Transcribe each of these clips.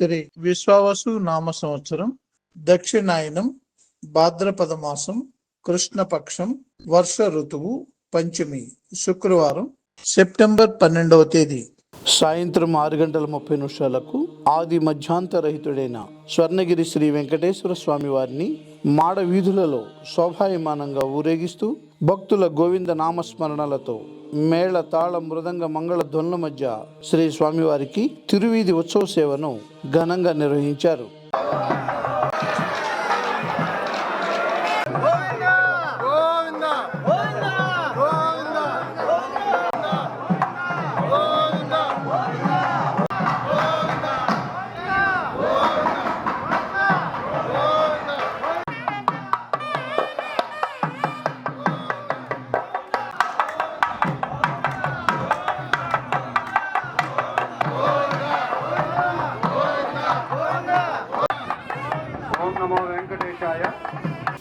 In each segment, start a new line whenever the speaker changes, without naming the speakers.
శ్రీ విశ్వావసు నామ సంవత్సరం దక్షిణాయనం భాద్రపద మాసం కృష్ణపక్షం వర్ష ఋతువు పంచమి శుక్రవారం సెప్టెంబర్ 12వ తేదీ
సాయంత్రం 6:30 ఆది మధ్యాంతరహితుడైన స్వర్ణగిరి శ్రీ వెంకటేశ్వర స్వామి వారిని మాడ వీధులలో శోభాయమానంగా ఊరేగిస్తూ భక్తుల గోవింద నామస్మరణలతో మేళ తాళ మృదంగ మంగళ ధ్వనుల మధ్య శ్రీ స్వామివారికి తిరువీధి ఉత్సవ సేవను ఘనంగా నిర్వహించారు.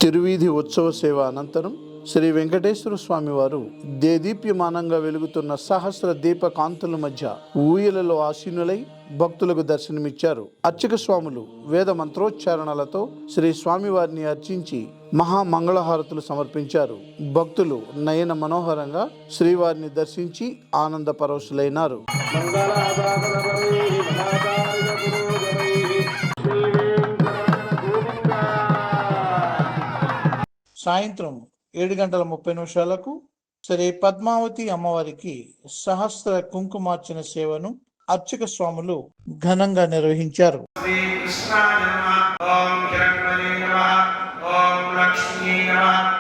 తిరువీధి ఉత్సవ సేవ అనంతరం శ్రీ వెంకటేశ్వర స్వామి వారు దేదీప్యమానంగా వెలుగుతున్న సహస్ర దీప కాంతుల మధ్య ఊయలలో ఆసీనులై భక్తులకు దర్శనమిచ్చారు. అర్చక స్వాములు వేద మంత్రోచ్చారణలతో శ్రీ స్వామి వారిని అర్చించి మహామంగళహారతులు సమర్పించారు. భక్తులు నయన మనోహరంగా శ్రీవారిని దర్శించి ఆనంద పరవశులైనారు.
సాయంత్రం 7:30 శ్రీ పద్మావతి అమ్మవారికి సహస్ర కుంకుమార్చన సేవను అర్చక స్వాములు ఘనంగా నిర్వహించారు.
శ్రీ కృష్ణాయ నమః. ఓం హిరణ్మయే నమః. ఓం లక్ష్మీ నమః.